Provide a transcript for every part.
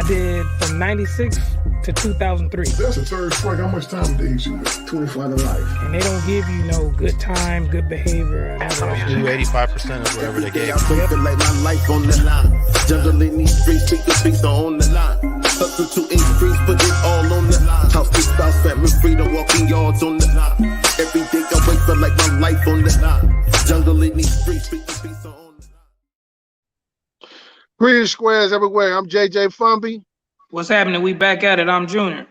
did from 96 to 2003. That's the third strike. How much time did they issue? 25 to life. And they don't give you no good time, good behavior. We do 85% of whatever they gave. I feel like my life on the line. Jungle in these streets, pick the beats on the line. Hustle to increase, put it all on the line. House to spouse, family freedom, walking yards on the line. Every day I wake up like my life on the line. Jungle in these streets, pick the beats on the line. Greetings, squares everywhere. I'm JJ Fomby. What's happening? We back at it. I'm Junior.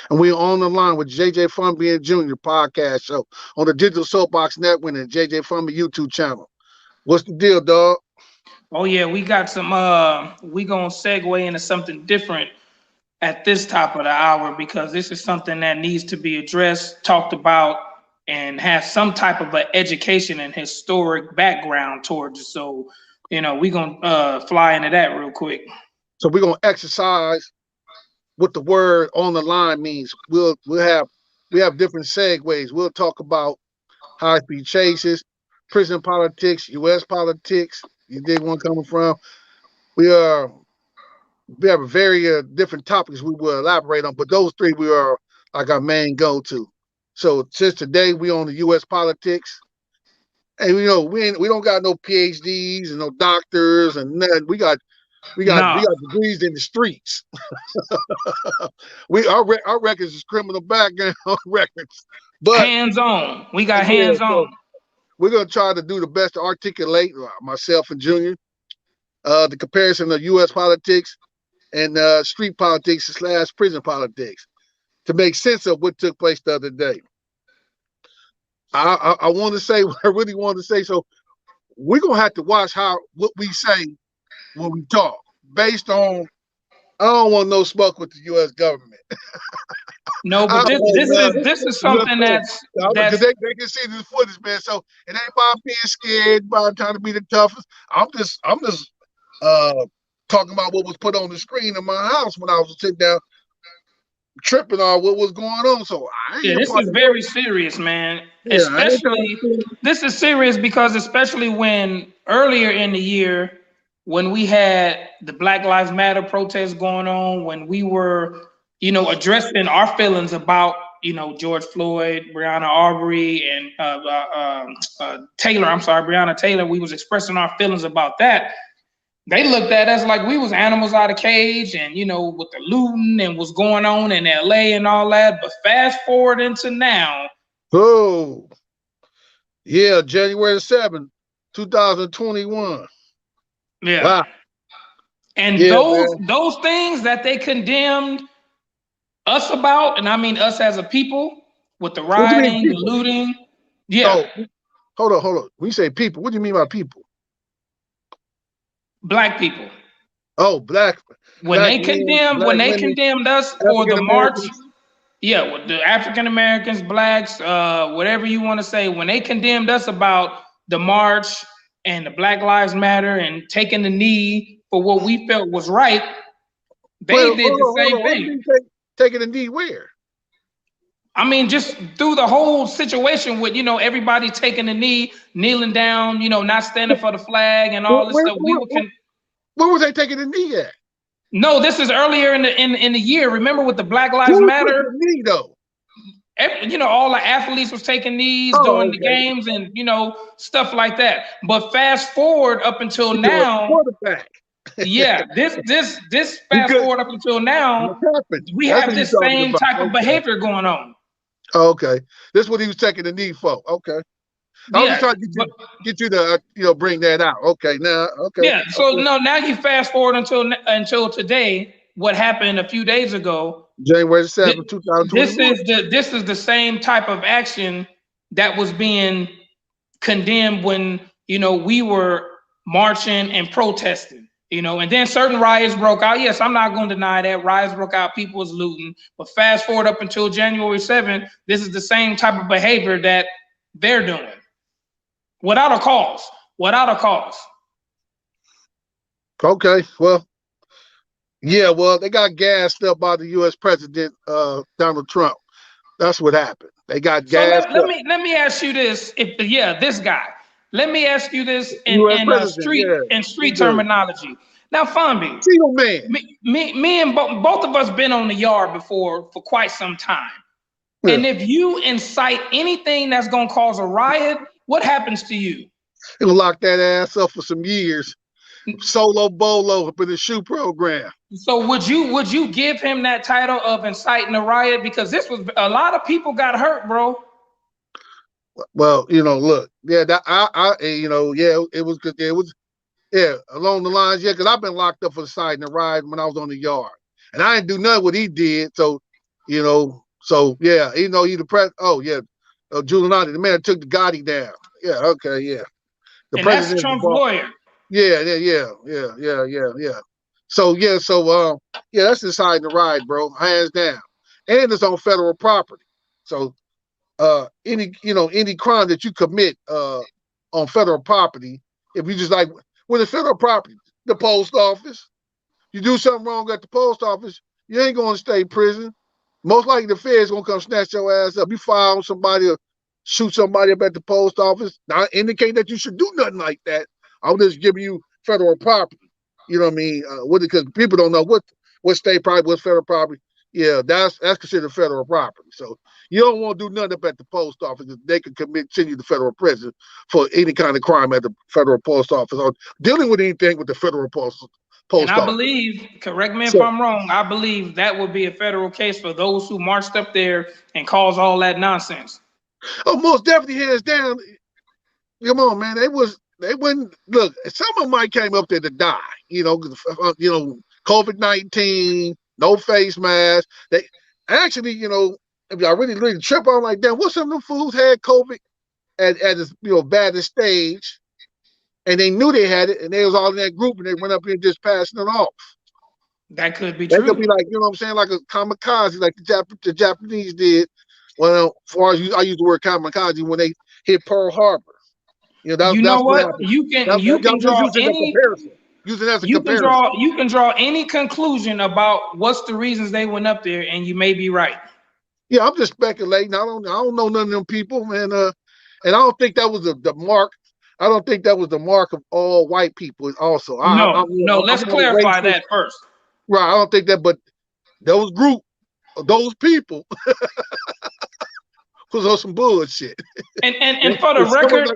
And we're on the line with JJ Fomby and Junior podcast show on the Digital Soapbox Network and JJ Fomby YouTube channel. What's the deal, dog? Oh yeah, we got some we gonna segue into something different at this top of the hour because this is something that needs to be addressed, talked about, and have some type of an education and historic background towards it. So, you know, we gonna fly into that real quick. So we're gonna exercise what the word on the line means. We have different segues. We'll talk about high-speed chases, prison politics, U.S. politics. You dig where I'm coming from? We have a very different topics we will elaborate on, but those three we are like our main go-to. So since today we on the U.S. politics, and you know we don't got no PhDs and no doctors and nothing. We got degrees in the streets. Our records is criminal background records, but hands on. We got hands on. We're gonna try to do the best to articulate myself and Junior the comparison of U.S. politics and street politics / prison politics to make sense of what took place the other day. I want to say what I really want to say. So we're gonna have to watch what we say when we talk, based on I don't want no smoke with the U.S. government. No, but this is something that's because they can see the footage, man. So it ain't about being scared, about trying to be the toughest. I'm just talking about what was put on the screen in my house when I was sitting down tripping on what was going on. So this is very serious, man. Yeah, especially this is serious because especially when earlier in the year, when we had the Black Lives Matter protests going on, when we were, you know, addressing our feelings about, you know, George Floyd, Breonna Arbery, and Breonna Taylor, we was expressing our feelings about that. They looked at us like we was animals out of cage and, you know, with the looting and what's going on in LA and all that. But fast forward into now. Oh, yeah, January 7th, 2021. Yeah. Wow. And those things that they condemned us about, and I mean us as a people, with the rioting, the looting. Yeah. Oh, hold on. When you say people, what do you mean by people? Black people. Oh, black. When they condemned us for the march, with the African Americans, blacks, whatever you want to say, when they condemned us about the march and the Black Lives Matter and taking the knee for what we felt was right, they did the same thing. Taking the knee where? I mean, just through the whole situation with, you know, everybody taking the knee, kneeling down, you know, not standing for the flag and all this stuff. Where was they taking the knee at? No, this is earlier in the year. Remember with the Black Lives Matter? The knee, though? You know, all the athletes was taking knees during the games and, you know, stuff like that. But fast forward up until now. Yeah, this fast forward up until now, we have this same type of behavior going on. Okay, this is what he was taking the knee for. Okay, I was trying to get you to bring that out. Okay, now Yeah, so now you fast forward until today. What happened a few days ago? January 7th, 2021. This is the same type of action that was being condemned when, you know, we were marching and protesting. You know, and then certain riots broke out. Yes, I'm not going to deny that. Riots broke out. People was looting. But fast forward up until January 7th, this is the same type of behavior that they're doing. Without a cause. Okay, well, they got gassed up by the U.S. President, Donald Trump. That's what happened. They got gassed up. Let me ask you this. This guy. Let me ask you this in street terminology. Now, Fomby, Single man. me and both of us been on the yard before for quite some time. Yeah. And if you incite anything that's gonna cause a riot, what happens to you? He'll lock that ass up for some years. Solo bolo up in the shoe program. So would you give him that title of inciting a riot? Because this was a lot of people got hurt, bro. Well, look, yeah, it was good. It was, yeah, along the lines, yeah, because I've been locked up for inciting a riot when I was on the yard, and I didn't do nothing what he did. So, yeah, he the press. Oh yeah, Giuliani, the man that took the Gotti down. Yeah, okay, yeah, the And president. that's Trump's lawyer. Yeah. So that's inciting the riot, bro, hands down, and it's on federal property. So any crime that you commit on federal property, if you just like when it's federal property, the post office, you do something wrong at the post office, you ain't going to state prison. Most likely the feds gonna come snatch your ass up. You fire on somebody or shoot somebody up at the post office. Not indicate that you should do nothing like that. I'm just giving you federal property. You know what I mean? Because people don't know what state property, what's federal property. Yeah, that's considered federal property. So you don't want to do nothing up at the post office. They can send you to federal prison for any kind of crime at the federal post office or dealing with anything with the federal post And I office. believe, correct me if I'm wrong, I believe that would be a federal case for those who marched up there and caused all that nonsense. Oh, most definitely, hands down. Come on, man. They wouldn't look. Some of them might came up there to die. COVID-19, no face mask. They actually, if I really trip on like that, what some of them fools had COVID at its baddest stage, and they knew they had it, and they was all in that group, and they went up here just passing it off. That could be true. That could be like, what I'm saying, like a kamikaze, like the Japanese did. Well, as far as I use the word kamikaze when they hit Pearl Harbor. You know what? You can draw any using as a comparison. You can draw any conclusion about what's the reasons they went up there, and you may be right. Yeah, I'm just speculating. I don't know none of them people, and I don't think that was the mark. I don't think that was the mark of all white people. Also, let's clarify that first. Right, I don't think that, but those people was on some bullshit. And for the record,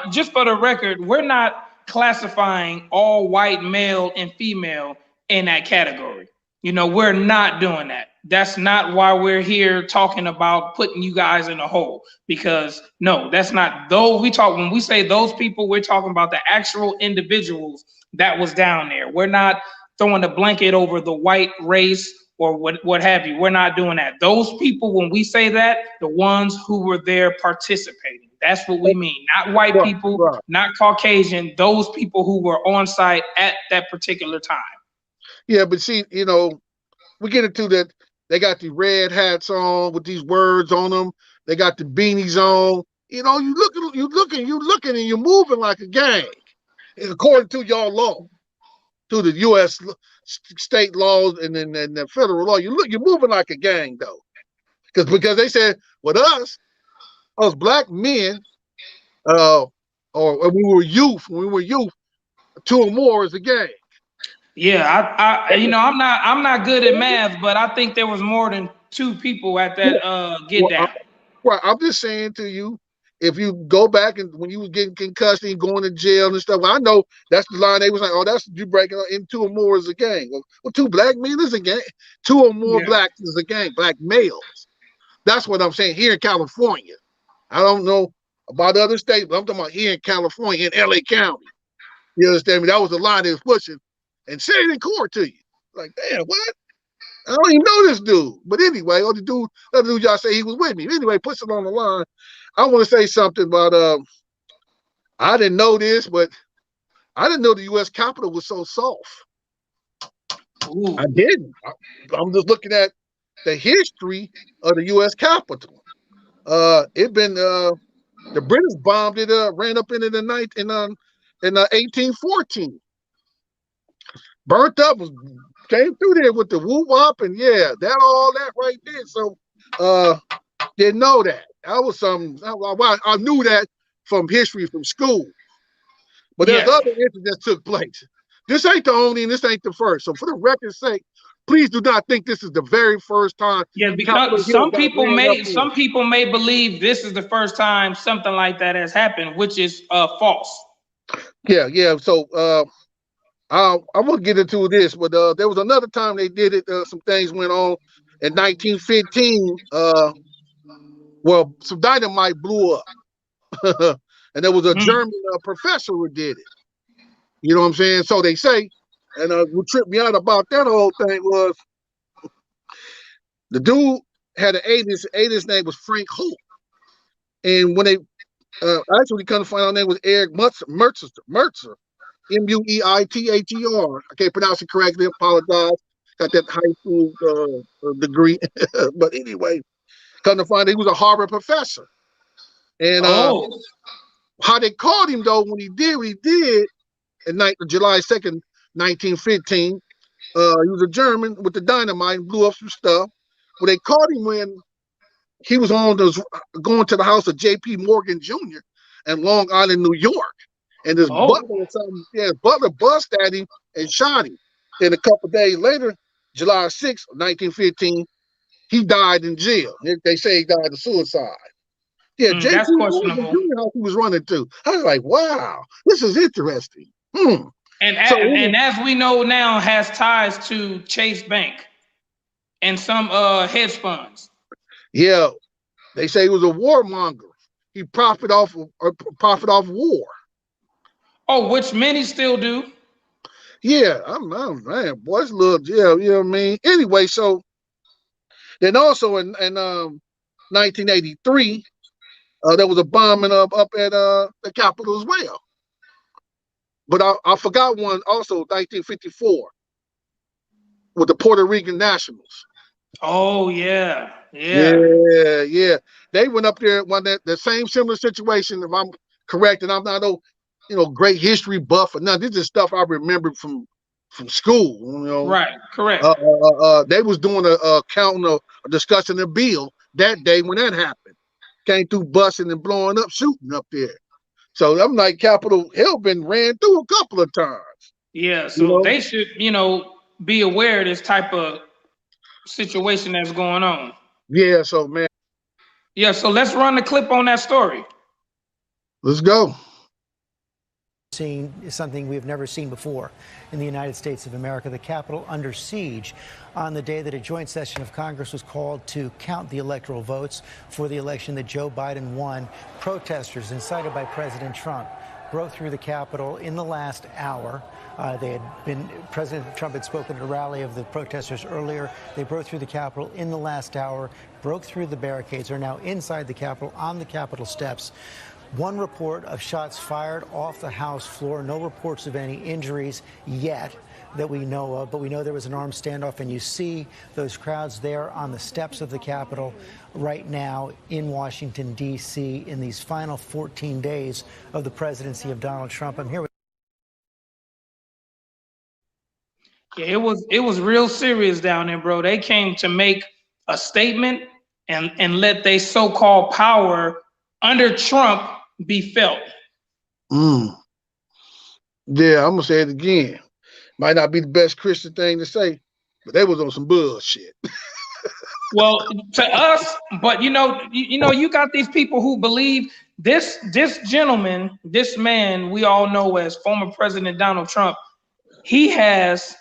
just for the record, we're not classifying all white male and female in that category. We're not doing that. That's not why we're here talking about putting you guys in a hole, because no, that's not. Though when we say those people, we're talking about the actual individuals that was down there. We're not throwing a blanket over the white race or what have you. We're not doing that. Those people, when we say that, the ones who were there participating, that's what we mean. Not white people, not Caucasian, those people who were on site at that particular time. Yeah, but see, we get into that. They got the red hats on with these words on them. They got the beanies on. You looking, and you're moving like a gang. And according to y'all law, to the U.S. state laws and then the federal law, you're moving like a gang though, because they said with us black men, or when we were youth, two or more is a gang. Yeah, I'm not good at math, but I think there was more than two people at that get down. Right, I'm just saying to you, if you go back and when you was getting concussed and going to jail and stuff, I know that's the line they was like, oh, that's you breaking in two or more is a gang. Well, two black men is a gang. Two or more blacks is a gang. Black males. That's what I'm saying here in California. I don't know about other states, but I'm talking about here in California, in LA County. You understand me? That was the line they was pushing. And say it in court to you. Like, damn, what? I don't even know this dude. But anyway, the other dude y'all say he was with me. Anyway, puts it on the line. I want to say something about I didn't know this, but I didn't know the U.S. Capitol was so soft. Ooh. I didn't. I'm just looking at the history of the U.S. Capitol. It been the British bombed it, ran up in it in 1814. Burnt up, came through there with the whoop wop, and all that right there. So didn't know that. That was something. I knew that from history from school. But there's other incidents that took place. This ain't the only, and this ain't the first. So for the record's sake, please do not think this is the very first time. Yeah, Capitol because Hill got ran up in. some people may believe this is the first time something like that has happened, which is false. Yeah. So I won't get into this, but there was another time they did it. Some things went on in 1915. Well, some dynamite blew up, and there was a German professor who did it. You know what I'm saying? So they say, and what tripped me out about that whole thing was the dude had an alias. Alias name was Frank Holt, and when they actually come to find out, name was Eric Mertzer. Mueither. I can't pronounce it correctly. Apologize. Got that high school degree, but anyway, come to find out he was a Harvard professor. And how they caught him though when he did what he did in July 2nd, 1915. He was a German with the dynamite and blew up some stuff. Well, they caught him when he was going to the house of J.P. Morgan Jr. in Long Island, New York. And this butler bust at him and shot him. Then a couple of days later, July 6th, 1915, he died in jail. They say he died of suicide. Yeah, J.P. That's questionable. Jr. house he was running to. I was like, wow, this is interesting. And as we know now, has ties to Chase Bank and some hedge funds. Yeah, they say he was a warmonger. He profited off war. Oh, which many still do. Yeah, I'm man, boys love jail. You know what I mean? Anyway, so then also in 1983, there was a bombing up at the Capitol as well. But I forgot one also, 1954, with the Puerto Rican Nationals. Oh yeah. They went up there the same similar situation. If I'm correct, and I'm not great history buff or nothing. This is stuff I remember from school. Right, correct. They was doing a counting a discussing a bill that day when that happened. Came through busting and blowing up, shooting up there. So I'm like, Capitol Hill been ran through a couple of times. Yeah, so they should, be aware of this type of situation that's going on. Yeah, so man. Yeah, so let's run the clip on that story. Let's go. Seen is something we've never seen before in the United States of America. The Capitol under siege on the day that a joint session of Congress was called to count the electoral votes for the election that Joe Biden won. Protesters incited by President Trump broke through the Capitol in the last hour. President Trump had spoken at a rally of the protesters earlier. They broke through the Capitol in the last hour, broke through the barricades, are now inside the Capitol on the Capitol steps. One report of shots fired off the House floor. No reports of any injuries yet that we know of, but we know there was an armed standoff, and you see those crowds there on the steps of the Capitol right now in Washington, D.C. in these final 14 days of the presidency of Donald Trump. I'm here with it was real serious down there, bro. They came to make a statement and let their so-called power under Trump be felt. Yeah, I'm gonna say it again. Might not be the best Christian thing to say, but they was on some bullshit. Well, to us, but you got these people who believe this gentleman, this man we all know as former President Donald Trump, he has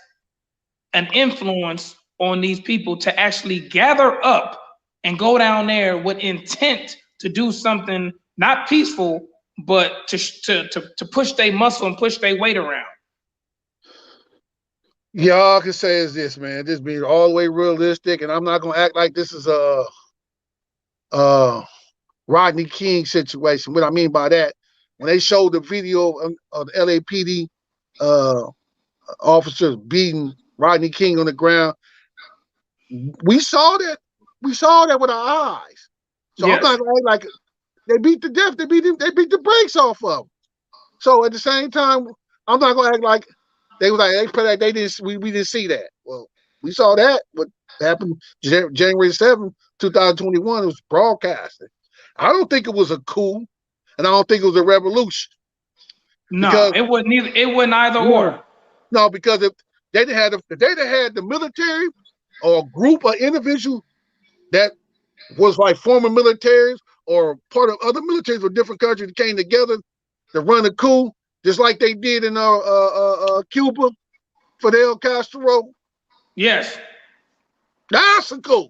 an influence on these people to actually gather up and go down there with intent to do something not peaceful, but to push their muscle and push their weight around. Yeah, all I can say is this, man. Just being all the way realistic, and I'm not gonna act like this is a Rodney King situation. What I mean by that, when they showed the video of the LAPD officers beating Rodney King on the ground, we saw that. We saw that with our eyes. So yes. I'm not gonna act like they beat to death. They beat the brakes off of them. So at the same time, I'm not gonna act like they was like they didn't. We didn't see that. Well, we saw that. What happened January 7th, 2021? It was broadcasted. I don't think it was a coup, and I don't think it was a revolution. No, it wasn't either. It wasn't either or. No, because if they didn't have the military or a group of individuals that was like former militaries or part of other militaries from different countries that came together to run a coup, just like they did in Cuba, Fidel Castro. Yes. That's a coup.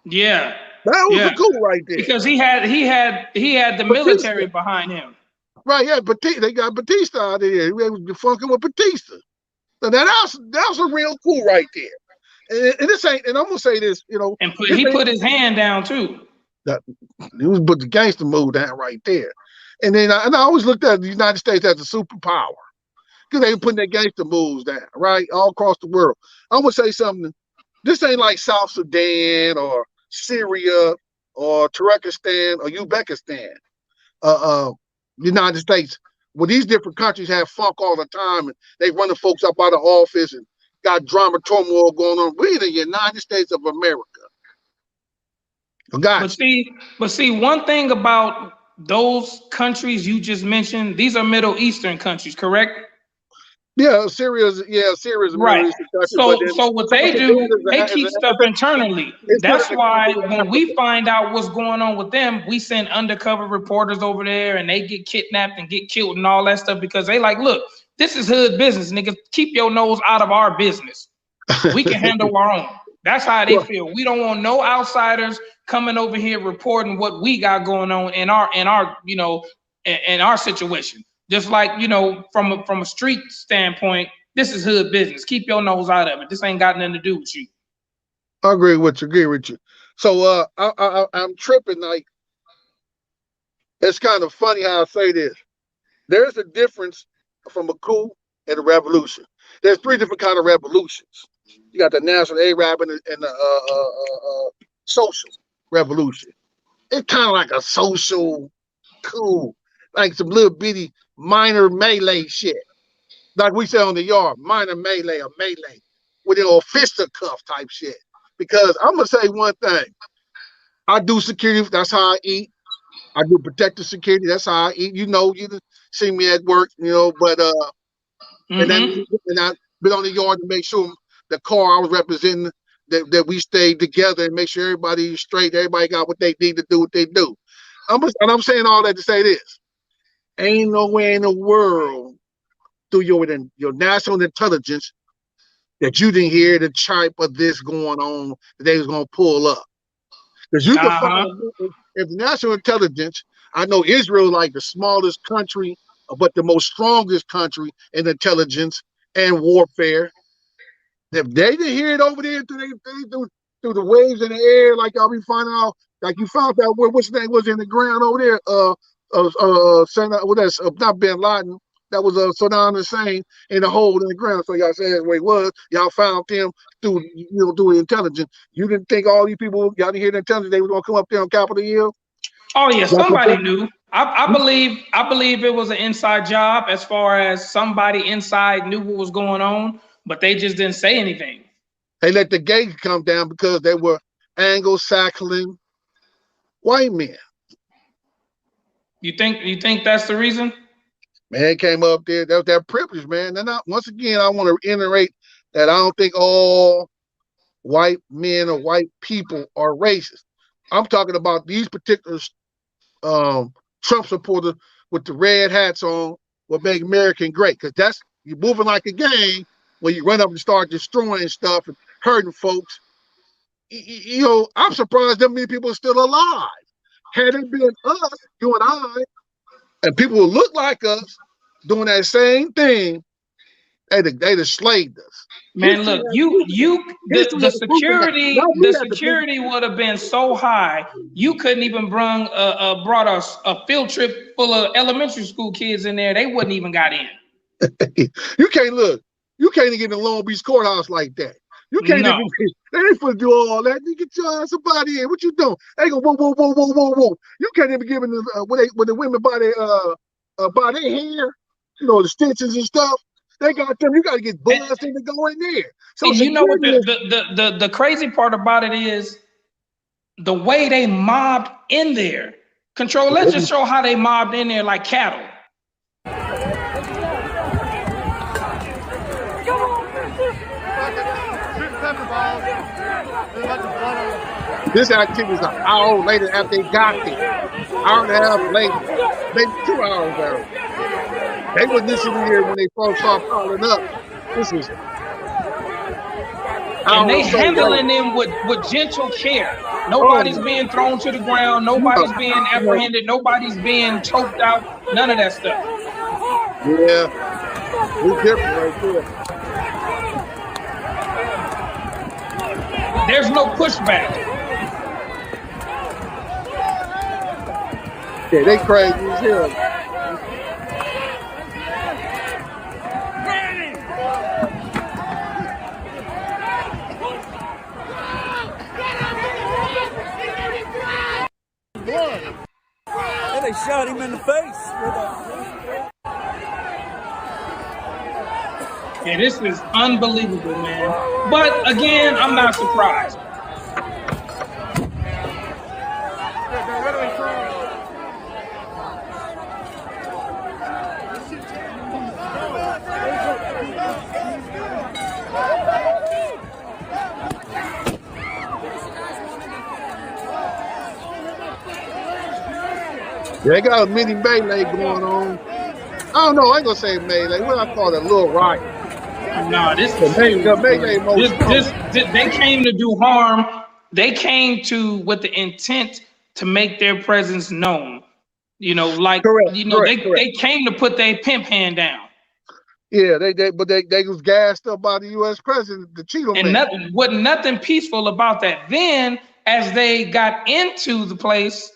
Yeah. That was Yeah. a coup right there. Because he had the military behind him. Right, yeah, they got Batista out there. They was funking with Batista. So that was a real coup right there. And this ain't, and I'm gonna say this, you know. And he put his hand down too. He was put the gangster move down right there. And then I always looked at the United States as a superpower. Because they were putting their gangster moves down, right? All across the world. I'm gonna say something. This ain't like South Sudan or Syria or Turkestan or Uzbekistan. United States, where these different countries have funk all the time and they running folks up out of office and got drama turmoil going on. We're the United States of America. But see, one thing about those countries you just mentioned, these are Middle Eastern countries, correct? Yeah, Syria's a right. Middle Eastern country. So what they do, they keep stuff internally. That's why when we find out what's going on with them, we send undercover reporters over there and they get kidnapped and get killed and all that stuff because they like, look, this is hood business, nigga. Keep your nose out of our business. We can handle our own. That's how they feel. We don't want no outsiders coming over here reporting what we got going on in our you know, in our situation. Just like, you know, from a street standpoint, this is hood business. Keep your nose out of it. This ain't got nothing to do with you. I agree with you. So I'm tripping. Like, it's kind of funny how I say this. There's a difference from a coup and a revolution. There's three different kind of revolutions. You got the national Arab and the social revolution. It's kind of like a social coup, like some little bitty minor melee shit. Like we say on the yard, minor melee or melee with an old fisticuff type shit. Because I'm going to say one thing. I do security. That's how I eat. I do protective security. That's how I eat. You know, you see me at work, you know, but and I've been on the yard to make sure the car I was representing that we stayed together and make sure everybody's straight. Everybody got what they need to do what they do. I'm saying all that to say this. Ain't nowhere in the world through your national intelligence that you didn't hear the type of this going on that they was going to pull up. Because you can find, if the national intelligence, I know Israel like the smallest country, but the most strongest country in intelligence and warfare. If they didn't hear it over there through the waves in the air, like I'll be finding out, like you found out what's name was in the ground over there, not Bin Laden, that was Saddam Hussein in the hole in the ground. So y'all say that's where he was. Y'all found him through the intelligence. You didn't think all these people, y'all didn't hear the intelligence they were gonna come up there on Capitol Hill? Oh yeah, somebody knew. I believe it was an inside job as far as somebody inside knew what was going on, but they just didn't say anything. They let the gates come down because they were Anglo-Saxon white men. You think that's the reason? Man, it came up there. That was that privilege, man. And once again, I want to reiterate that I don't think all white men or white people are racist. I'm talking about these particular Trump supporters with the red hats on will make America great. Because that's, you're moving like a game when you run up and start destroying stuff and hurting folks. You know, I'm surprised that many people are still alive. Had it been us, you and I, and people who look like us doing that same thing, they'd have slaved us. Man, look, the security would have been so high, you couldn't even brought us a field trip full of elementary school kids in there. They wouldn't even got in. You can't even get in Long Beach courthouse like that. You can't even. They ain't finna do all that. You get your ass somebody in. What you doing? They go whoa. You can't even give them when the women by their hair, you know, the stitches and stuff. They got them. You got to get buzzed in to go in there. So you know what the crazy part about it is, the way they mobbed in there. Control. Let's just show how they mobbed in there like cattle. This activity is an hour later after they got there. Hour and a half later. Maybe 2 hours later. They were listening here when they first started piling up. This is and they hours so handling later. them with gentle care. Nobody's being thrown to the ground. Nobody's being apprehended. Nobody's being choked out. None of that stuff. Yeah. It's different right there. There's no pushback. Yeah, they crazy as hell. And they shot him in the face with a... Yeah, this is unbelievable, man. But again, I'm not surprised. They got a mini melee going on. I don't know. I ain't gonna say melee. What I call it, a little riot. No, this is they came to do harm. They came with the intent to make their presence known. You know, like correct, they came to put their pimp hand down. Yeah, they was gassed up by the U.S. president, the Cheeto and man. Wasn't nothing peaceful about that. Then, as they got into the place,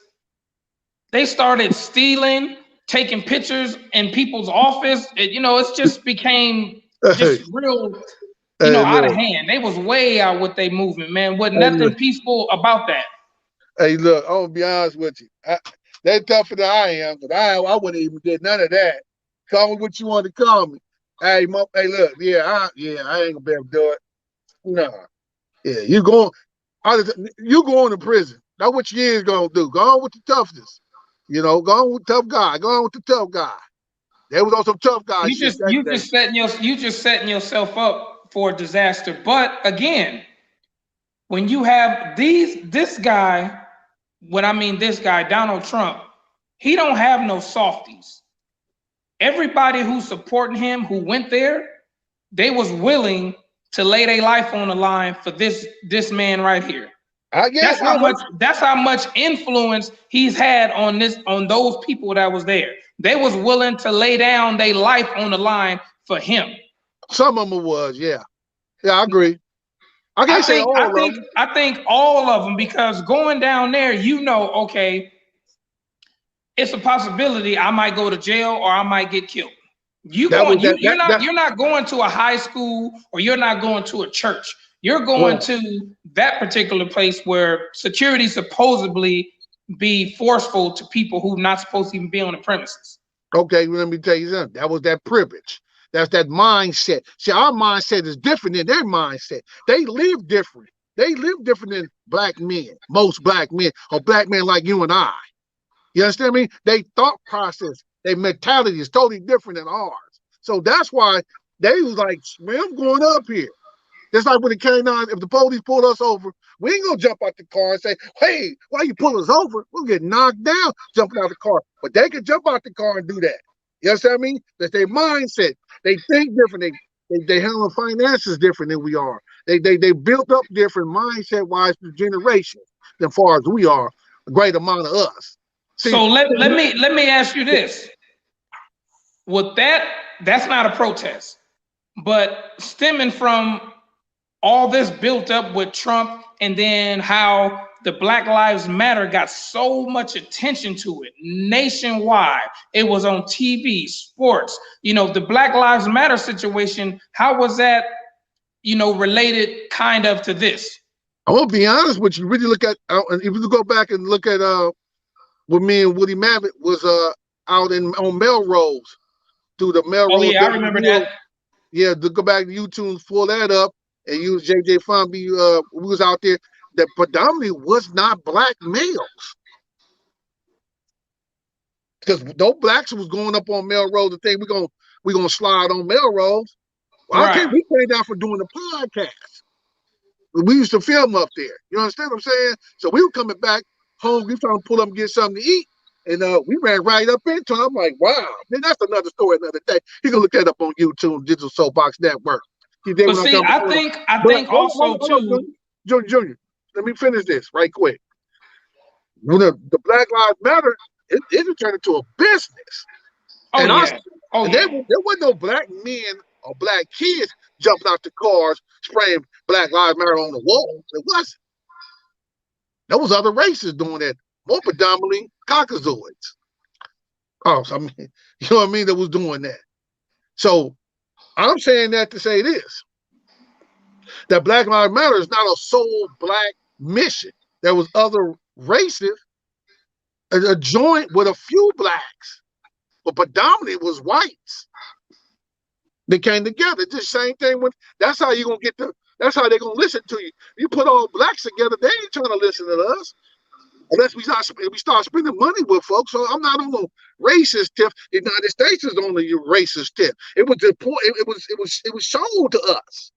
they started stealing, taking pictures in people's office. It just became just real, out of hand. They was way out with their movement, man. Wasn't nothing peaceful about that. Hey, look, I'm gonna be honest with you. They're tougher than I am, but I wouldn't even did none of that. Call me what you want to call me. Hey, look, I ain't gonna be able to do it. Nah. Yeah, you going to prison. That's what you is gonna do. Go on with the toughness. Go on with the tough guy. Go on with the tough guy. There was also tough guys. You just setting yourself up for a disaster. But again, when you have this guy, Donald Trump, he don't have no softies. Everybody who's supporting him, who went there, they was willing to lay their life on the line for this man right here. That's how much influence he's had on those people that was there. They was willing to lay down their life on the line for him. Some of them was, yeah. Yeah, I agree. I think all of them, because going down there, okay, it's a possibility I might go to jail or I might get killed. You're not going to a high school or you're not going to a church. You're going to that particular place where security supposedly be forceful to people who not supposed to even be on the premises. Okay, let me tell you something. That was that privilege. That's that mindset. See, our mindset is different than their mindset. They live different. They live different than black men, most black men, or black men like you and I. You understand me? They thought process, their mentality is totally different than ours. So that's why they was like, man, I'm going up here. Just like when it came down, if the police pulled us over, we ain't gonna jump out the car and say, hey, why you pull us over? We'll get knocked down jumping out the car. But they can jump out the car and do that. You understand me? That's their mindset. They think different. They handle finances different than we are. They built up different mindset-wise for generations than far as we are, a great amount of us. See, so let me ask you this. With that's not a protest. But stemming from all this built up with Trump and then how the Black Lives Matter got so much attention to it nationwide. It was on TV, sports, the Black Lives Matter situation. How was that, related kind of to this? I want to be honest with you. Really look at, if you go back and look at when me and Woody Maverick was out on Melrose, through the Melrose. Oh yeah, I remember that. Yeah, to go back to YouTube, pull that up, and use JJ Fomby. We was out there. That predominantly was not black males, because no blacks was going up on Melrose to think we're gonna slide on Melrose. Well, right. We came down for doing the podcast. We used to film up there. You understand what I'm saying? So we were coming back home. We trying to pull up and get something to eat. And we ran right up into it. I'm like, wow. Then that's another story another day. You can look that up on YouTube, Digital Soapbox Network. But see, I think also too. Junior, let me finish this right quick. When the Black Lives Matter, it turned into a business. Oh, and yeah. there wasn't no black men or black kids jumping out the cars spraying Black Lives Matter on the wall. It wasn't. There was other races doing that, more predominantly Caucasoids. Oh, so I mean, you know what I mean? That was doing that. So I'm saying that to say this: that Black Lives Matter is not a sole black mission. There was other races, a joint with a few blacks, but predominantly it was whites. They came together. Just same thing with. That's how you're gonna get the. That's how they're gonna listen to you. You put all blacks together, they ain't trying to listen to us unless we start spending money with folks. So I'm not on no racist tip. The United States is on the racist tip. It was the point. It was shown to us.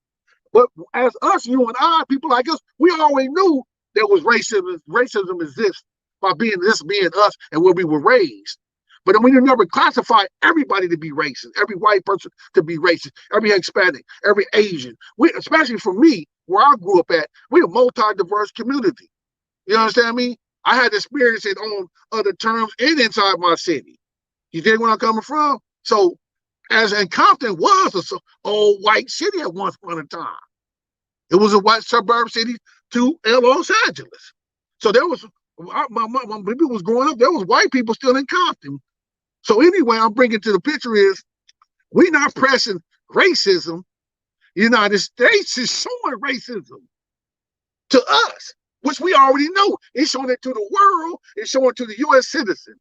But as us, you and I, people like us, we always knew there was racism. Racism exists by being us and where we were raised. But then we never classify everybody to be racist, every white person to be racist, every Hispanic, every Asian. Especially for me, where I grew up at, we're a multi-diverse community. You understand me? I had experience it on other terms and inside my city. You dig where I'm coming from? So, and Compton was an old white city at once upon a time. It was a white suburb city to Los Angeles. So there was, when people was growing up, there was white people still in Compton. So anyway, I'm bringing to the picture is we're not pressing racism. The United States is showing racism to us, which we already know. It's showing it to the world. It's showing it to the U.S. citizen.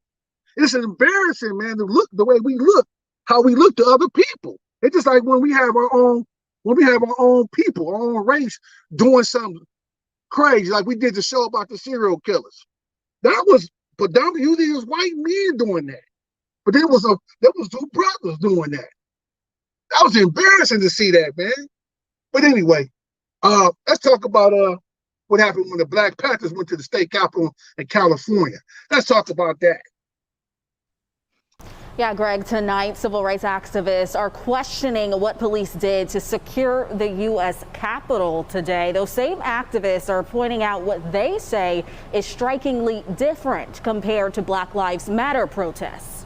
It's embarrassing, man, to look the way we look, how we look to other people. It's just like when we have our own people, our own race doing something crazy, like we did the show about the serial killers. That was predominantly usually it was white men doing that. But there was two brothers doing that. That was embarrassing to see that, man. But anyway, let's talk about what happened when the Black Panthers went to the state capitol in California. Let's talk about that. Yeah, Greg, tonight civil rights activists are questioning what police did to secure the U.S. Capitol today. Those same activists are pointing out what they say is strikingly different compared to Black Lives Matter protests.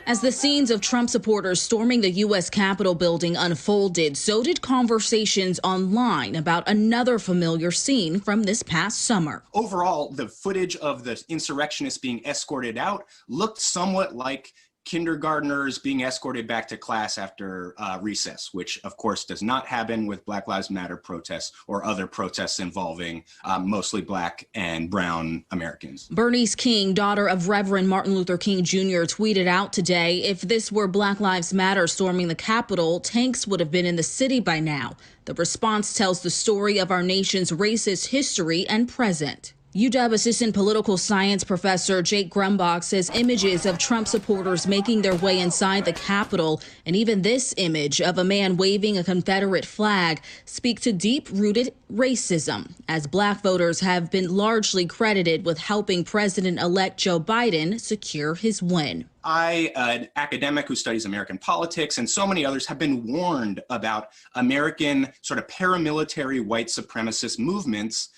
As the scenes of Trump supporters storming the U.S. Capitol building unfolded, so did conversations online about another familiar scene from this past summer. Overall, the footage of the insurrectionists being escorted out looked somewhat like kindergartners being escorted back to class after recess, which of course does not happen with Black Lives Matter protests or other protests involving mostly Black and brown Americans. Bernice King, daughter of Reverend Martin Luther King Jr., tweeted out today, if this were Black Lives Matter storming the Capitol, tanks would have been in the city by now. The response tells the story of our nation's racist history and present. UW Assistant Political Science Professor Jake Grumbach says images of Trump supporters making their way inside the Capitol, and even this image of a man waving a Confederate flag, speak to deep-rooted racism, as Black voters have been largely credited with helping President-elect Joe Biden secure his win. I, an academic who studies American politics, and so many others have been warned about American sort of paramilitary white supremacist movements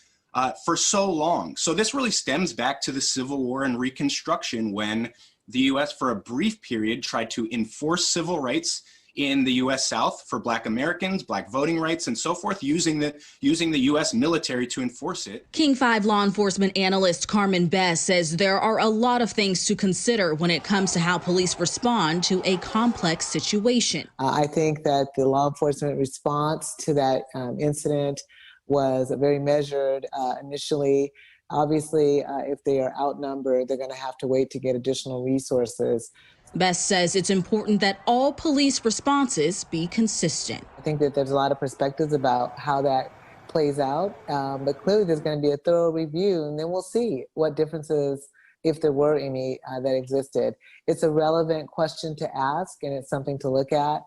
for so long. So this really stems back to the Civil War and Reconstruction, when the U.S. for a brief period tried to enforce civil rights in the U.S. South for Black Americans, Black voting rights, and so forth, using the U.S. military to enforce it. King 5 law enforcement analyst Carmen Best says there are a lot of things to consider when it comes to how police respond to a complex situation. I think that the law enforcement response to that incident was very measured initially. Obviously, if they are outnumbered, they're going to have to wait to get additional resources. Best says it's important that all police responses be consistent. I think that there's a lot of perspectives about how that plays out, but clearly there's going to be a thorough review, and then we'll see what differences, if there were any, that existed. It's a relevant question to ask, and it's something to look at.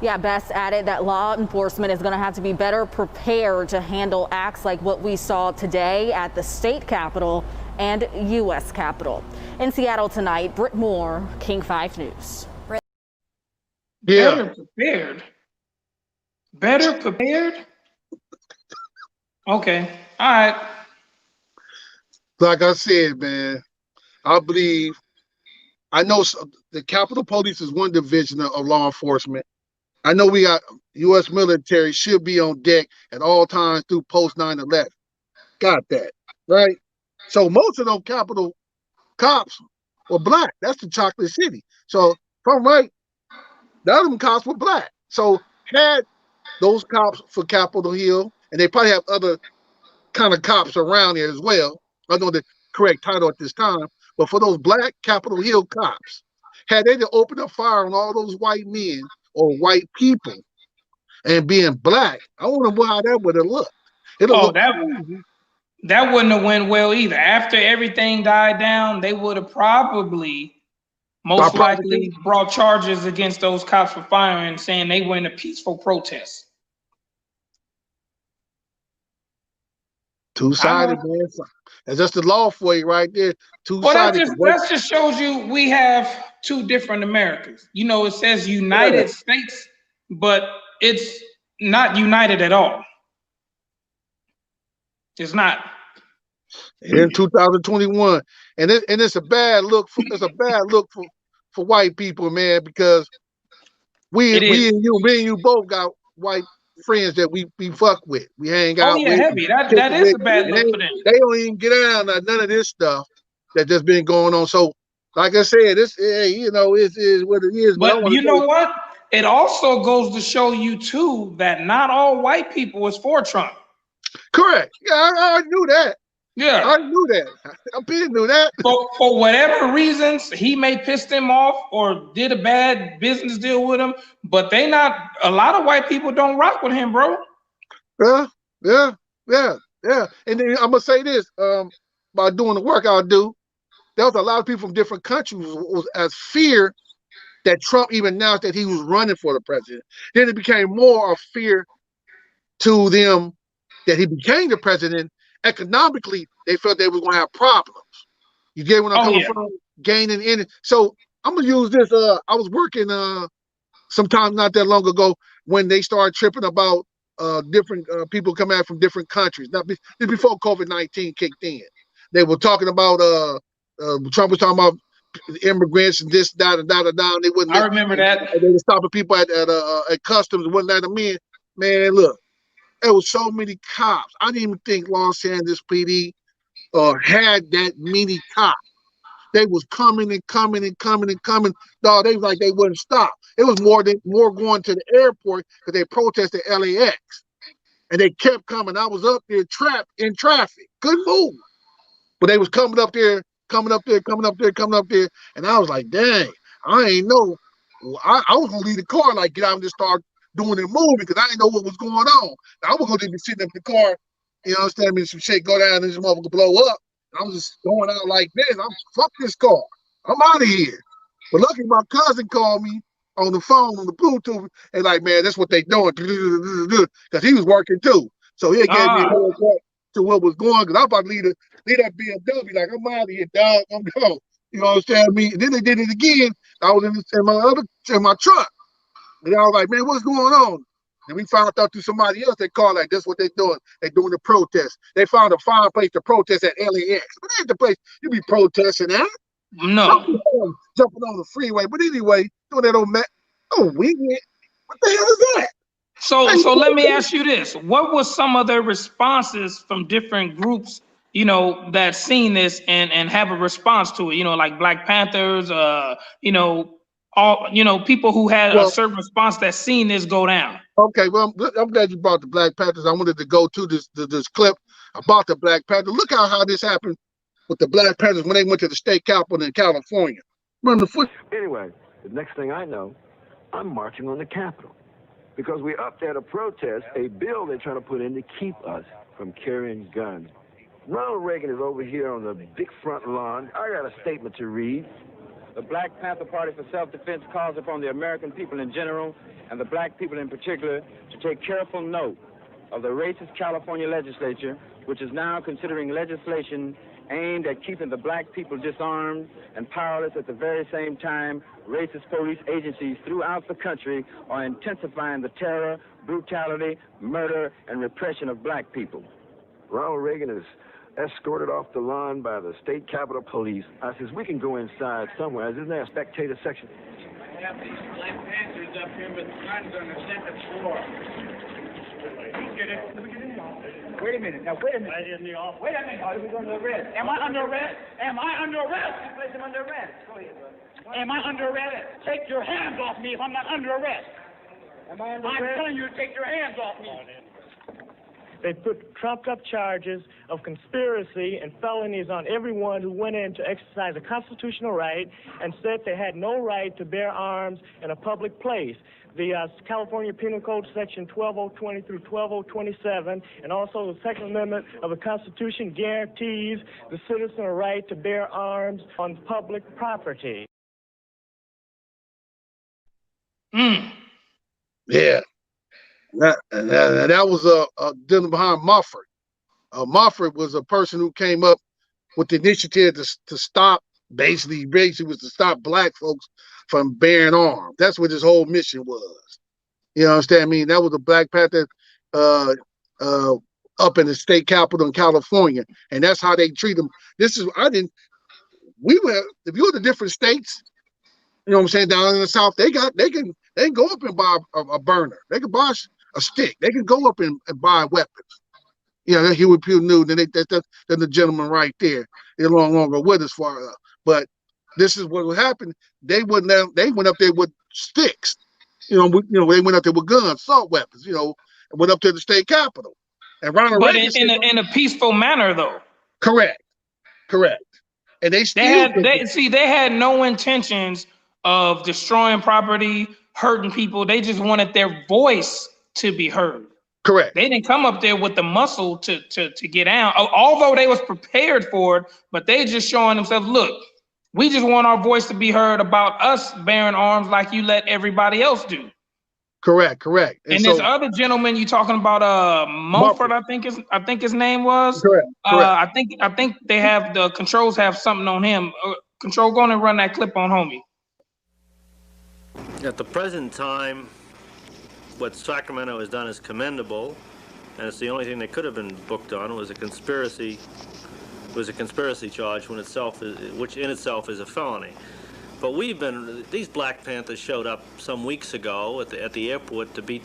Yeah, Best added that law enforcement is going to have to be better prepared to handle acts like what we saw today at the state capitol and U.S. Capitol. In Seattle tonight, Britt Moore, King 5 News. Yeah. Better prepared. Better prepared? Okay. All right. Like I said, man, I know the Capitol Police is one division of law enforcement. I know we got U.S. military should be on deck at all times through post 9/11. Got that, right? So most of those Capitol cops were black. That's the chocolate city. So if I'm right, the other cops were black. So had those cops for Capitol Hill, and they probably have other kind of cops around here as well. I don't know the correct title at this time, but for those black Capitol Hill cops, had they to open up fire on all those white men or white people and being black, I wonder how that would have looked. It'll look crazy. That wouldn't have went well either. After everything died down, they would have probably most likely brought charges against those cops for firing, saying they were in a peaceful protest. Two-sided, man. That's just the law for you right there. Two-sided. Well, that just shows you we have two different Americas. You know, it says United States, but it's not united at all. It's not. In 2021, and it's a bad look for for white people, man, because me and you both got white friends that we fuck with. We hang out with. Heavy. That is a bad look for them. They don't even get down on none of this stuff that just been going on. So, like I said, this it is what it is. But you know what? It also goes to show you too that not all white people is for Trump. Correct. Yeah, I knew that. Yeah, I knew that. I knew that. For whatever reasons, he may piss them off or did a bad business deal with him, but a lot of white people don't rock with him, bro. Yeah. And then I'm gonna say this, by doing the work I do, there was a lot of people from different countries was as fear that Trump even announced that he was running for the president. Then it became more of fear to them that he became the president. Economically, they felt they was gonna have problems. You get what I'm coming from? Gaining in it. So I'm gonna use this. I was working sometime not that long ago when they started tripping about different people coming out from different countries. Now, before COVID-19 kicked in, they were talking about Trump was talking about immigrants and this, that, and that, and that. They wouldn't. I remember that. They were stopping people at customs and wouldn't let them in. Man, look. There was so many cops. I didn't even think Los Angeles PD had that many cops. They was coming and coming and coming and coming. Dog, they was like they wouldn't stop. It was more going to the airport because they protested LAX. And they kept coming. I was up there trapped in traffic. Couldn't move. But they was coming up there. And I was like, dang, I ain't know. I was gonna leave the car, like get out and just start doing the movie because I didn't know what was going on. I was gonna be sitting up in the car, understand me, some shit go down and this motherfucker blow up. I was just going out like this. I'm fuck this car. I'm out of here. But luckily my cousin called me on the phone, on the Bluetooth, and like, man, that's what they doing. Because he was working too. So he gave me a heads up to what was going on. Because I was about to leave that BMW, like, I'm out of here, dog. I'm going. You understand me? And then they did it again. I was in my truck. And I was like, man, what's going on? And we found out through somebody else, they called like, that's what they're doing. They're doing the protest. They found a fine place to protest at LAX. But that ain't the place you be protesting at. No. Jumping on the freeway. But anyway, doing that old weekend. What the hell is that? So let me ask you this. What was some of the responses from different groups, that seen this and have a response to it? Like Black Panthers, all people who had a certain response that seen this go down. Okay, well, I'm glad you brought the Black Panthers. I wanted to go to this clip about the Black Panthers. Look how this happened with the Black Panthers when they went to the state capitol in California. Anyway, the next thing I know, I'm marching on the Capitol because we're up there to protest a bill they're trying to put in to keep us from carrying guns. Ronald Reagan is over here on the big front lawn. I got a statement to read. The Black Panther Party for Self-Defense calls upon the American people in general and the black people in particular to take careful note of the racist California legislature, which is now considering legislation aimed at keeping the black people disarmed and powerless. At the very same time, racist police agencies throughout the country are intensifying the terror, brutality, murder, and repression of black people. Ronald Reagan is escorted off the lawn by the state capitol police. I says, we can go inside somewhere. Isn't there a spectator section? I have these Black Panthers up here with guns on the second floor. Wait a minute. Now, wait a minute. Right in the office. Wait a minute. Are we under arrest? Am I under arrest? Am I under arrest? You place him under arrest. Go ahead, brother. Am I under arrest? Take your hands off me if I'm not under arrest. Am I under arrest? I'm telling you to take your hands off me. They put trumped-up charges of conspiracy and felonies on everyone who went in to exercise a constitutional right and said they had no right to bear arms in a public place. The California Penal Code Section 12020 through 12027, and also the Second Amendment of the Constitution guarantees the citizen a right to bear arms on public property. Yeah. That was a dealing behind Mofford. Mofford was a person who came up with the initiative to stop, basically was to stop black folks from bearing arms. That's what his whole mission was. You know what I'm saying? I mean, that was the Black Panther up in the state capitol in California, and that's how they treat them. If you go to different states, you know what I'm saying, down in the South, they can go up and buy a burner. They can buy a stick. They can go up and buy weapons. You know, Huey Pugh knew then the gentleman right there. They're no longer with us far enough. But this is what would happen. They went up there with sticks. They went up there with guns, assault weapons. And went up to the state capitol. And Ronald Reagan in a peaceful manner, though. Correct. And they had no intentions of destroying property, hurting people. They just wanted their voice to be heard. Correct. They didn't come up there with the muscle to get out, although they was prepared for it, but they just showing themselves, look, we just want our voice to be heard about us bearing arms like you let everybody else do. Correct. And this other gentleman you talking about, Mulford, I think his name was. Correct. I think they have the controls have something on him. Control, go on and run that clip on homie. At the present time, what Sacramento has done is commendable, and it's the only thing they could have been booked on was a conspiracy charge which in itself is a felony. But these Black Panthers showed up some weeks ago at the airport to meet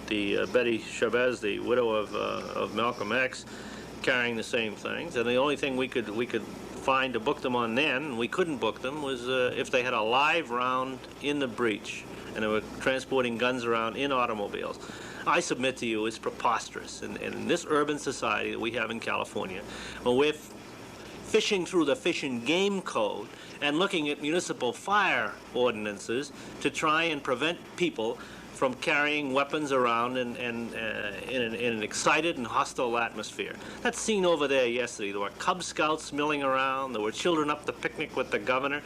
the Betty Chavez, the widow of Malcolm X, carrying the same things. And the only thing we could find to book them on then, and we couldn't book them, was if they had a live round in the breach and they were transporting guns around in automobiles. I submit to you it's preposterous. And in this urban society that we have in California, when we're fishing through the Fish and Game Code and looking at municipal fire ordinances to try and prevent people from carrying weapons around in an excited and hostile atmosphere. That scene over there yesterday, there were Cub Scouts milling around, there were children up to picnic with the governor.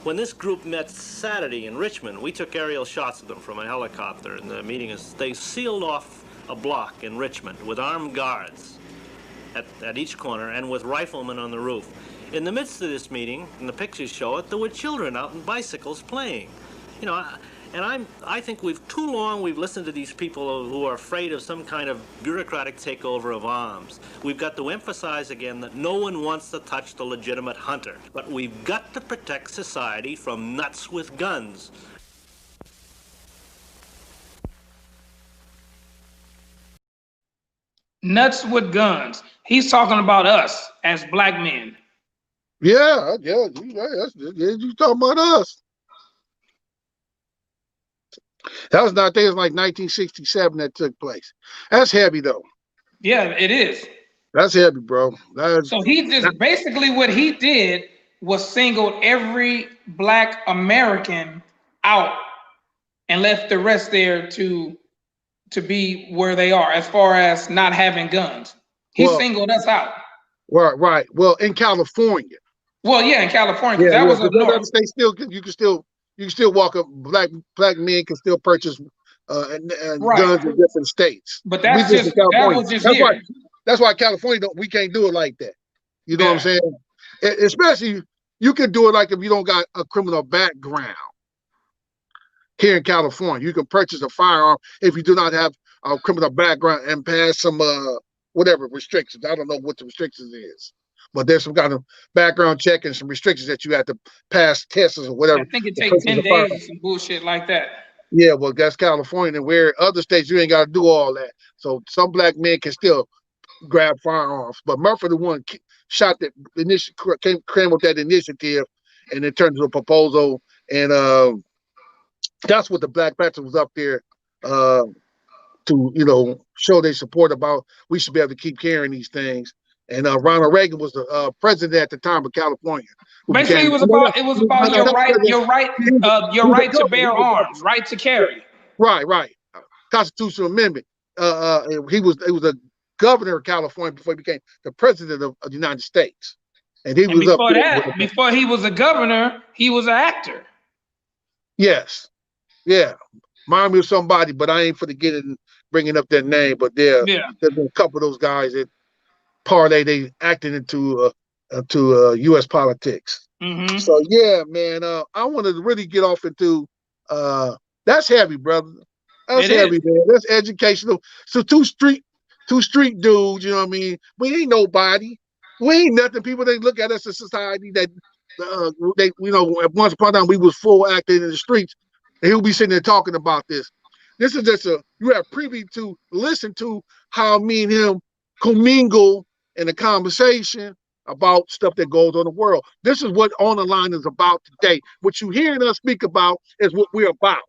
When this group met Saturday in Richmond, we took aerial shots of them from a helicopter, and the meeting is, they sealed off a block in Richmond with armed guards at each corner and with riflemen on the roof. In the midst of this meeting, and the pictures show it, there were children out on bicycles playing. And I think too long we've listened to these people who are afraid of some kind of bureaucratic takeover of arms. We've got to emphasize again that no one wants to touch the legitimate hunter, but we've got to protect society from nuts with guns. Nuts with guns. He's talking about us as black men. Yeah, you talking about us. That was not, I think it was like 1967 that took place. That's heavy though. Yeah, it is. That's heavy, bro. So he just basically what he did was singled every black American out and left the rest there to be where they are as far as not having guns. He singled us out. Right. Well, in California. Well, yeah, in California, because Yeah, that yeah. was up Because north. other states you can still walk up. Black men can still purchase and Right. guns in different states. But We that's just in just that California. was just here. That's why California we can't do it like that. You know what I'm saying? Especially you can do it like if you don't got a criminal background. Here in California, you can purchase a firearm if you do not have a criminal background and pass some whatever restrictions. I don't know what the restrictions is, but there's some kind of background check and some restrictions that you have to pass tests or whatever. I think it to takes purchase 10 a days firearm. or some bullshit like that. Yeah, well, that's California, and where other states you ain't got to do all that. So some black men can still grab firearms, but Murphy the one shot that came with that initiative, and it turned into a proposal, and that's what the Black Panther was up there to show their support about. We should be able to keep carrying these things. And Ronald Reagan was the president at the time of California. Basically, it was about your right to bear arms, right to carry. Right. Constitutional amendment. It was a governor of California before he became the president of the United States. And he was before up there. that, before he was a governor, he was an actor. Yes. Yeah. Remind me of somebody, but I ain't for to get it bringing up that name. But there's been a couple of those guys that parlay they acting into U.S. politics. Mm-hmm. So yeah, man, I wanted to really get off into that's heavy, brother. That's heavy, man. That's educational. So two street dudes, you know what I mean? We ain't nobody. We ain't nothing. People they look at us as society that they at once upon a time we was full acting in the streets. And he'll be sitting there talking about this. This is just you have privy to listen to how me and him commingle in a conversation about stuff that goes on in the world. This is what On the Line is about today. What you hearing us speak about is what we're about.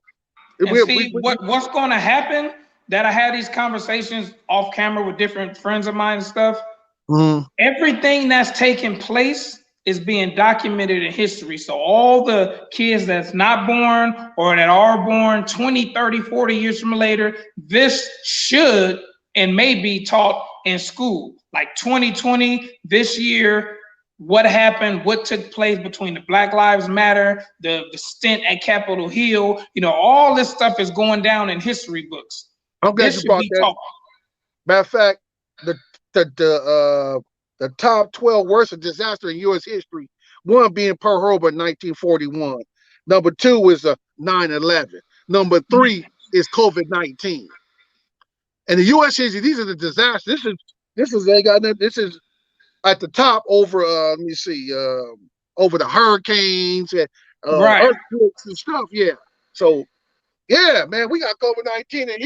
And what's going to happen that I had these conversations off camera with different friends of mine and stuff. Mm-hmm. Everything that's taking place is being documented in history. So all the kids that's not born or that are born 20, 30, 40 years from later, this should and may be taught in school. Like 2020, this year, what happened, what took place between the Black Lives Matter, the stint at Capitol Hill, all this stuff is going down in history books. I'm glad you brought that. Matter of fact, the top 12 worst disaster in U.S. history, one being Pearl Harbor in 1941. Number 2 is 9/11. Number 3 is COVID-19. And the U.S. history, these are the disasters. This is at the top over. Let me see. Over the hurricanes and earthquakes and stuff. Yeah. So, yeah, man, we got COVID-19, and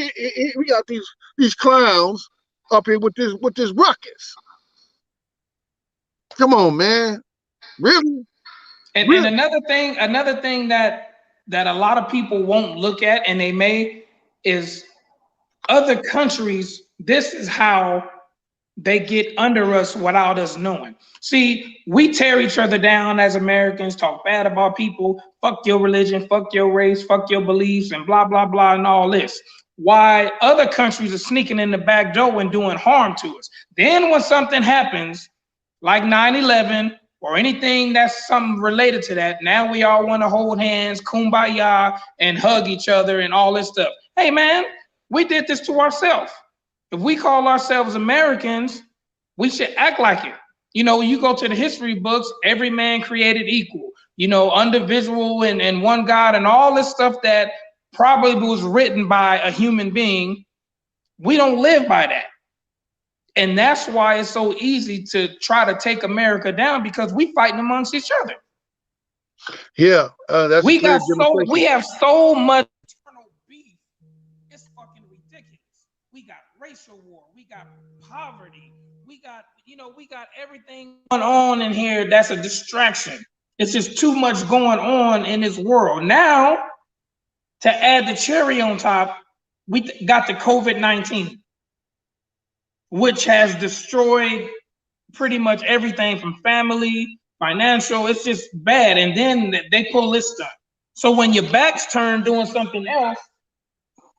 we got these clowns up here with this ruckus. Come on, man. Really? And another thing that a lot of people won't look at, and they may, is other countries. This is how they get under us without us knowing. See, we tear each other down as Americans, talk bad about people, fuck your religion, fuck your race, fuck your beliefs, and blah, blah, blah, and all this. Why other countries are sneaking in the back door and doing harm to us. Then when something happens, like 9/11 or anything that's something related to that, now we all want to hold hands, kumbaya, and hug each other and all this stuff. Hey, man, we did this to ourselves. If we call ourselves Americans, we should act like it. You go to the history books, every man created equal, individual and one God and all this stuff that probably was written by a human being. We don't live by that. And that's why it's so easy to try to take America down, because we fighting amongst each other. Yeah, that's we have so much internal beef. It's fucking ridiculous. We got racial war. We got poverty. We got everything going on in here that's a distraction. It's just too much going on in this world. Now, to add the cherry on top, we got the COVID-19, which has destroyed pretty much everything from family, financial. It's just bad. And then they pull this stuff. So when your back's turned doing something else,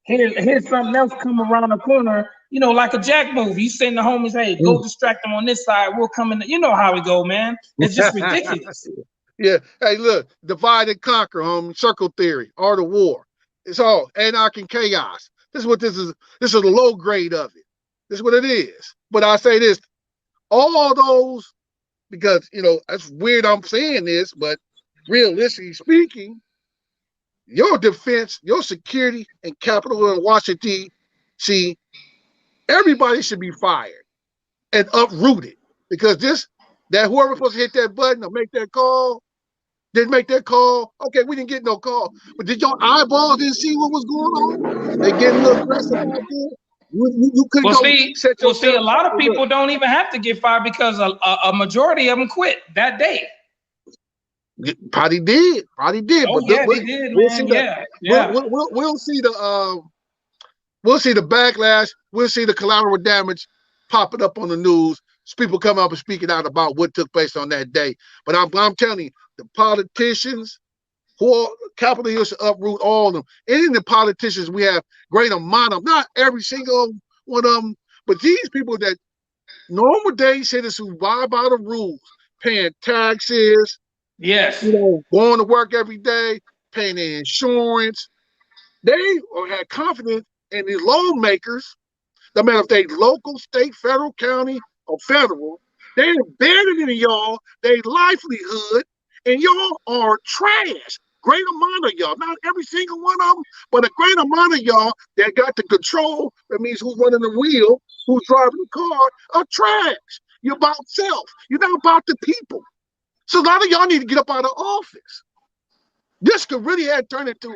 here's something else come around the corner like a Jack movie. You send the homies, hey, go distract them on this side. We'll come in. You know how we go, man. It's just ridiculous. Yeah. Hey, look, divide and conquer, homie. Circle theory, art of war. It's all anarchy and chaos. This is what this is. This is the low grade of it. This is what it is. But I say this, all those, because, that's weird I'm saying this, but realistically speaking, your defense, your security and Capitol in Washington, D.C., everybody should be fired and uprooted, because that whoever's supposed to hit that button or make that call didn't make that call. Okay, we didn't get no call, but did your eyeballs didn't see what was going on? They getting a little aggressive out there. You couldn't see, a lot of people don't even have to get fired because a majority of them quit that day. Probably did. Oh, but yeah, they did, man. We'll see the backlash. We'll see the collateral damage popping up on the news. People come up and speaking out about what took place on that day. But I'm telling you, the politicians who are Capitol Hill should uproot all of them. Any of the politicians we have great amount of, not every single one of them, but these people that normal day citizens who abide by the rules, paying taxes, yes, going to work every day, paying their insurance. They had confidence in the lawmakers, no matter if they local, state, federal, county, or federal. They embedded in y'all their livelihood, and y'all are trash. Great amount of y'all, not every single one of them, but a great amount of y'all that got the control, that means who's running the wheel, who's driving the car, are trash. You're about self. You're not about the people. So a lot of y'all need to get up out of office. This could really have turned into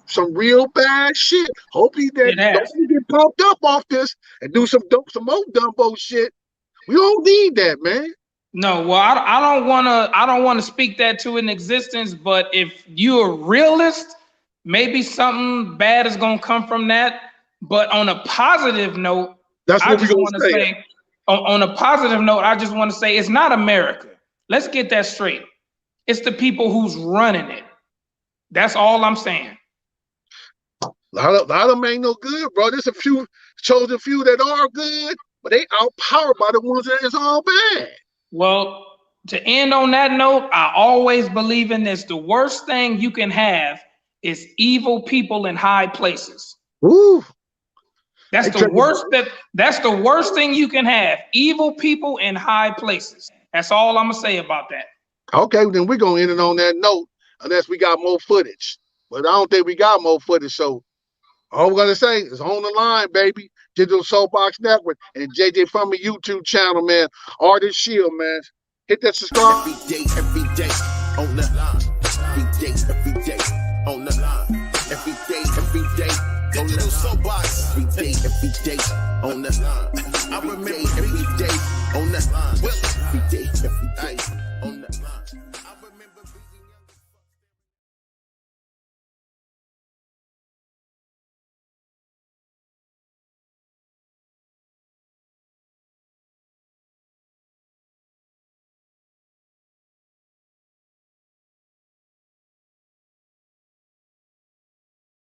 some real bad shit. Hopefully that don't get pumped up off this and do some more dumbo shit. We don't need that, man. No, well, I don't want to speak that to an existence, but if you're a realist, maybe something bad is gonna come from that. But on a positive note, I just want to say, on a positive note, I just want to say it's not America. Let's get that straight. It's the people who's running it. That's all I'm saying. A lot of them ain't no good, bro. There's a few chosen few that are good, but they outpowered by the ones that is all bad. Well, to end on that note, I always believe in this. The worst thing you can have is evil people in high places. Ooh. That's the worst thing you can have. Evil people in high places. That's all I'm gonna say about that. Okay, then we're gonna end it on that note, unless we got more footage. But I don't think we got more footage. So all we're gonna say is on the line, baby. Digital Soapbox Network and JJ Fomby YouTube channel, man. Artist Shield, man. Hit that subscribe. Every day on the line. Every day on the line. Every day Digital Soapbox. Every day on the line. I remain every day on the line.